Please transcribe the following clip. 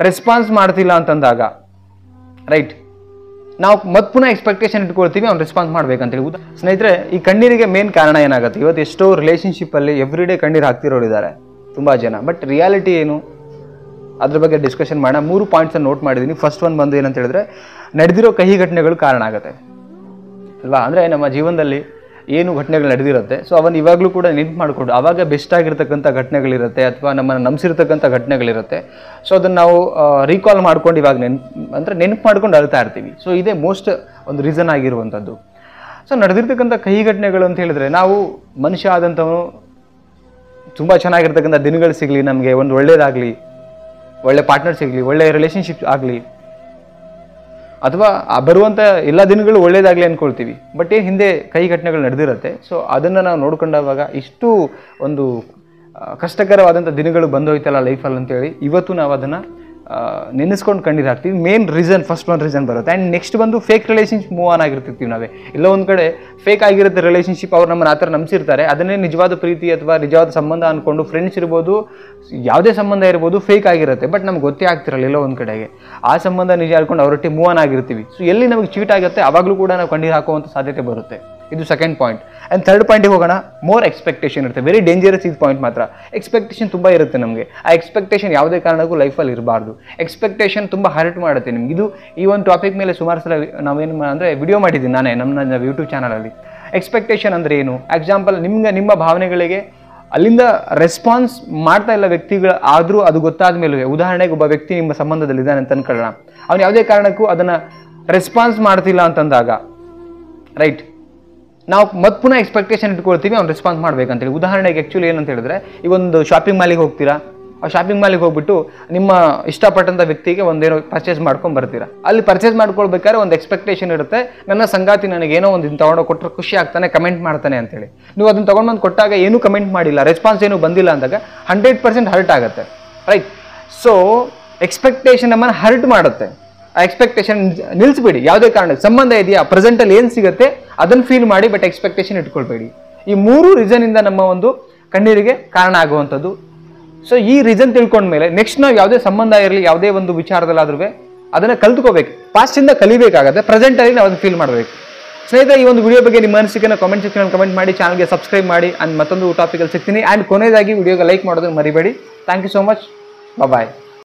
Response ಮಾಡ್ತಿಲ್ಲ ಅಂತಂದಾಗ right ನಾವು ಮತ್ತೆ ಪುನಃ ಎಕ್ಸ್ಪೆಕ್ಟೇಷನ್ ಇಟ್ಕೊಳ್ತೀವಿ ಅವ್ನು ರೆಸ್ಪಾನ್ಸ್ ಮಾಡ್ಬೇಕಂತೇಳಿ. ಸ್ನೇಹಿತರೆ, ಈ ಕಣ್ಣೀರಿಗೆ ಮೇನ್ ಕಾರಣ ಏನಾಗುತ್ತೆ, ಇವತ್ತು ಎಷ್ಟೋ ರಿಲೇಷನ್ಶಿಪ್ಪಲ್ಲಿ ಎವ್ರಿ ಡೇ ಕಣ್ಣೀರು ಹಾಕ್ತಿರೋರಿದ್ದಾರೆ ತುಂಬ ಜನ. ಬಟ್ ರಿಯಾಲಿಟಿ ಏನು ಅದ್ರ ಬಗ್ಗೆ ಡಿಸ್ಕಷನ್ ಮಾಡೋಣ. 3 ಪಾಯಿಂಟ್ಸನ್ನು ನೋಟ್ ಮಾಡಿದ್ದೀನಿ. ಫಸ್ಟ್ ಒನ್ ಬಂದು ಏನಂತ ಹೇಳಿದ್ರೆ, ನಡೆದಿರೋ ಕಹಿ ಘಟನೆಗಳು ಕಾರಣ ಆಗುತ್ತೆ ಅಲ್ವಾ. ಅಂದರೆ ನಮ್ಮ ಜೀವನದಲ್ಲಿ ಏನು ಘಟನೆಗಳು ನಡೆದಿರುತ್ತೆ, ಸೊ ಅವನ್ನ ಇವಾಗಲೂ ಕೂಡ ನೆನ್ಪು ಮಾಡಿಕೊಂಡು ಆವಾಗ ಬೆಸ್ಟ್ ಆಗಿರ್ತಕ್ಕಂಥ ಘಟನೆಗಳಿರುತ್ತೆ ಅಥವಾ ನಮ್ಮನ್ನು ನಂಬಿಸಿರ್ತಕ್ಕಂಥ ಘಟನೆಗಳಿರುತ್ತೆ. ಸೊ ಅದನ್ನು ನಾವು ರೀಕಾಲ್ ಮಾಡ್ಕೊಂಡು ಇವಾಗ ನೆನಪು ಮಾಡ್ಕೊಂಡು ಅಳ್ತಾ ಇರ್ತೀವಿ. ಸೊ ಇದೇ ಮೋಸ್ಟ್ ಒಂದು ರೀಸನ್ ಆಗಿರುವಂಥದ್ದು. ಸೊ ನಡೆದಿರ್ತಕ್ಕಂಥ ಕಹಿ ಘಟನೆಗಳು ಅಂತ ಹೇಳಿದ್ರೆ, ನಾವು ಮನುಷ್ಯ ಆದಂಥವನು ತುಂಬ ಚೆನ್ನಾಗಿರ್ತಕ್ಕಂಥ ದಿನಗಳು ಸಿಗಲಿ, ನಮಗೆ ಒಂದು ಒಳ್ಳೇದಾಗಲಿ, ಒಳ್ಳೆ ಪಾರ್ಟ್ನರ್ ಸಿಗಲಿ, ಒಳ್ಳೆ ರಿಲೇಷನ್ಶಿಪ್ ಆಗಲಿ, ಅಥವಾ ಬರುವಂಥ ಎಲ್ಲ ದಿನಗಳು ಒಳ್ಳೇದಾಗಲಿ ಅಂದ್ಕೊಳ್ತೀವಿ. ಬಟ್ ಏನು ಹಿಂದೆ ಕೈ ಘಟನೆಗಳು ನಡೆದಿರುತ್ತೆ. ಸೊ ಅದನ್ನು ನಾವು ನೋಡ್ಕೊಂಡಾಗ ಇಷ್ಟು ಒಂದು ಕಷ್ಟಕರವಾದಂಥ ದಿನಗಳು ಬಂದೋಯ್ತಲ್ಲ ಲೈಫಲ್ಲಿ ಅಂತೇಳಿ ಇವತ್ತು ನಾವು ಅದನ್ನು ನೆನೆಸ್ಕೊಂಡು ಕಣ್ಣೀರು ಹಾಕ್ತೀವಿ. ಮೇನ್ ರೀಸನ್, ಫಸ್ಟ್ ಒಂದು ರೀಸನ್ ಬರುತ್ತೆ. ಆ್ಯಂಡ್ ನೆಕ್ಸ್ಟ್ ಬಂದು ಫೇಕ್ ರಿಲೇಷನ್ಶಿಪ್ ಮೂವ್ ಆನ್ ಆಗಿರ್ತೀವಿ ನಾವೇ. ಇಲ್ಲ ಒಂದು ಕಡೆ ಫೇಕ್ ಆಗಿರುತ್ತೆ ರಿಲೇಷನ್ಶಿಪ್, ಅವ್ರು ನಮ್ಮನ್ನು ಆ ಥರ ನಂಬಿಸಿರ್ತಾರೆ, ಅದನ್ನೇ ನಿಜವಾದ ಪ್ರೀತಿ ಅಥವಾ ನಿಜವಾದ ಸಂಬಂಧ ಅಂದ್ಕೊಂಡು ಫ್ರೆಂಡ್ಸ್ ಇರ್ಬೋದು, ಯಾವುದೇ ಸಂಬಂಧ ಇರ್ಬೋದು, ಫೇಕ್ ಆಗಿರುತ್ತೆ. ಬಟ್ ನಮ್ಗೆ ಗೊತ್ತೇ ಆಗ್ತಿರಲ್ಲ ಎಲ್ಲೋ ಒಂದು ಕಡೆಗೆ ಆ ಸಂಬಂಧ ನಿಜ ಹೇಳ್ಕೊಂಡು ಅವರೊಟ್ಟಿಗೆ ಮೂವ್ ಆನ್ ಆಗಿರ್ತೀವಿ. ಸೊ ಎಲ್ಲಿ ನಮಗೆ ಚೀಟ್ ಆಗುತ್ತೆ ಆವಾಗಲೂ ಕೂಡ ನಾವು ಕಣ್ಣೀರು ಹಾಕುವಂಥ ಸಾಧ್ಯತೆ ಬರುತ್ತೆ. ಇದು ಸೆಕೆಂಡ್ ಪಾಯಿಂಟ್. ಆ್ಯಂಡ್ ಥರ್ಡ್ ಪಾಯಿಂಟಿಗೆ ಹೋಗೋಣ. ಮೋರ್ ಎಕ್ಸ್ಪೆಕ್ಟೇಷನ್ ಇರುತ್ತೆ. ವೆರಿ ಡೇಂಜರಸ್ ಇದು ಪಾಯಿಂಟ್ ಮಾತ್ರ. ಎಕ್ಸ್ಪೆಕ್ಟೇಷನ್ ತುಂಬ ಇರುತ್ತೆ ನಮಗೆ. ಆ ಎಕ್ಸ್ಪೆಕ್ಟೇಷನ್ ಯಾವುದೇ ಕಾರಣಕ್ಕೂ ಲೈಫಲ್ಲಿ ಇರಬಾರ್ದು. ಎಕ್ಸ್ಪೆಕ್ಟೇಷನ್ ತುಂಬ ಹರ್ಟ್ ಮಾಡುತ್ತೆ ನಿಮ್ಗೆ. ಈ ಒಂದು ಟಾಪಿಕ್ ಮೇಲೆ ಸುಮಾರು ಸಲ ನಾವೇನು ಅಂದರೆ ವಿಡಿಯೋ ಮಾಡಿದ್ದೀನಿ ನಾನೇ ನಮ್ಮ ಯೂಟ್ಯೂಬ್ ಚಾನಲಲ್ಲಿ. ಎಕ್ಸ್ಪೆಕ್ಟೇಷನ್ ಅಂದರೆ ಏನು, ಎಕ್ಸಾಂಪಲ್ ನಿಮ್ಮ ಭಾವನೆಗಳಿಗೆ ಅಲ್ಲಿಂದ ರೆಸ್ಪಾನ್ಸ್ ಮಾಡ್ತಾ ಇಲ್ಲ ವ್ಯಕ್ತಿಗಳು, ಆದರೂ ಅದು ಗೊತ್ತಾದ ಮೇಲೆ, ಉದಾಹರಣೆಗೆ ಒಬ್ಬ ವ್ಯಕ್ತಿ ನಿಮ್ಮ ಸಂಬಂಧದಲ್ಲಿ ಇದ್ದಾನೆ ಅಂತ ಅನ್ಕೊಳ್ಳೋಣ, ಅವ್ನು ಯಾವುದೇ ಕಾರಣಕ್ಕೂ ಅದನ್ನು ರೆಸ್ಪಾನ್ಸ್ ಮಾಡ್ತಿಲ್ಲ ಅಂತಂದಾಗ ರೈಟ್ ನಾವು ಮತ್ತೆ ಪುನಃ ಎಕ್ಸ್ಪೆಕ್ಟೇಷನ್ ಇಟ್ಕೊಳ್ತೀವಿ ಅವ್ನು ರೆಸ್ಪಾನ್ಸ್ ಮಾಡ್ಬೇಕಂತೇಳಿ. ಉದಾಹರಣೆಗೆ ಆ್ಯಕ್ಚುಲಿ ಏನಂತ ಹೇಳಿದ್ರೆ, ಈ ಒಂದು ಶಾಪಿಂಗ್ ಮಾಲಿಗೆ ಹೋಗ್ತೀರಾ, ಆ ಶಾಪಿಂಗ್ ಮಾಲಿಗೆ ಹೋಗ್ಬಿಟ್ಟು ನಿಮ್ಮ ಇಷ್ಟಪಟ್ಟಂಥ ವ್ಯಕ್ತಿಗೆ ಒಂದೇನೋ ಪರ್ಚೇಸ್ ಮಾಡ್ಕೊಂಡು ಬರ್ತೀರಾ. ಅಲ್ಲಿ ಪರ್ಚೇಸ್ ಮಾಡ್ಕೊಳ್ಬೇಕಾದ್ರೆ ಒಂದು ಎಕ್ಸ್ಪೆಕ್ಟೇಷನ್ ಇರುತ್ತೆ, ನನ್ನ ಸಂಗಾತಿ ನನಗೇನೋ ಒಂದು ತೊಗೊಂಡು ಕೊಟ್ಟರೆ ಖುಷಿ ಆಗ್ತಾನೆ, ಕಮೆಂಟ್ ಮಾಡ್ತಾನೆ ಅಂತೇಳಿ. ನೀವು ಅದನ್ನು ತೊಗೊಂಡ್ಬಂದು ಕೊಟ್ಟಾಗ ಏನೂ ಕಮೆಂಟ್ ಮಾಡಿಲ್ಲ, ರೆಸ್ಪಾನ್ಸ್ ಏನೂ ಬಂದಿಲ್ಲ ಅಂದಾಗ 100% ಹರ್ಟ್ ಆಗುತ್ತೆ ರೈಟ್. ಸೊ ಎಕ್ಸ್ಪೆಕ್ಟೇಷನ್ ನಮ್ಮನ್ನು ಹರ್ಟ್ ಮಾಡುತ್ತೆ. ಆ ಎಕ್ಸ್ಪೆಕ್ಟೇಷನ್ ನಿಲ್ಲಿಸ್ಬೇಡಿ. ಯಾವುದೇ ಕಾರಣಕ್ಕೆ ಸಂಬಂಧ ಇದೆಯಾ, ಪ್ರೆಸೆಂಟಲ್ಲಿ ಏನು ಸಿಗುತ್ತೆ ಅದನ್ನು ಫೀಲ್ ಮಾಡಿ, ಬಟ್ ಎಕ್ಸ್ಪೆಕ್ಟೇಷನ್ ಇಟ್ಕೊಳ್ಬೇಡಿ. ಈ 3 ರೀಸನಿಂದ ನಮ್ಮ ಒಂದು ಕಣ್ಣೀರಿಗೆ ಕಾರಣ ಆಗುವಂಥದ್ದು. ಸೊ ಈ ರೀಸನ್ ತಿಳ್ಕೊಂಡ್ಮೇಲೆ ನೆಕ್ಸ್ಟ್ ನಾವು ಯಾವುದೇ ಸಂಬಂಧ ಇರಲಿ, ಯಾವುದೇ ಒಂದು ವಿಚಾರದಲ್ಲಾದ್ರೂ ಅದನ್ನು ಕಲ್ತ್ಕೋಬೇಕು. ಪಾಸ್ಟಿಂದ ಕಲಿಬೇಕಾಗತ್ತೆ, ಪ್ರೆಸೆಂಟಲ್ಲಿ ನಾವು ಅದನ್ನು ಫೀಲ್ ಮಾಡಬೇಕು. ಸ್ನೇಹಿತರೆ, ಈ ಒಂದು ವಿಡಿಯೋ ಬಗ್ಗೆ ನಿಮ್ಮ ಅನಿಸಿಕೆನ ಕಾಮೆಂಟ್ ಸೆಕ್ಷನ್ ಕಮೆಂಟ್ ಮಾಡಿ, ಚಾನಲ್ಗೆ ಸಬ್ಸ್ಕ್ರೈಬ್ ಮಾಡಿ. ಆ್ಯಂಡ್ ಮತ್ತೊಂದು ಟಾಪಿಕಲ್ಲಿ ಸಿಗ್ತೀನಿ. ಆ್ಯಂಡ್ ಕೊನೆಯದಾಗಿ ವಿಡಿಯೋಗೆ ಲೈಕ್ ಮಾಡೋದನ್ನು ಮರಿಬೇಡಿ. Thank you so much. Bye.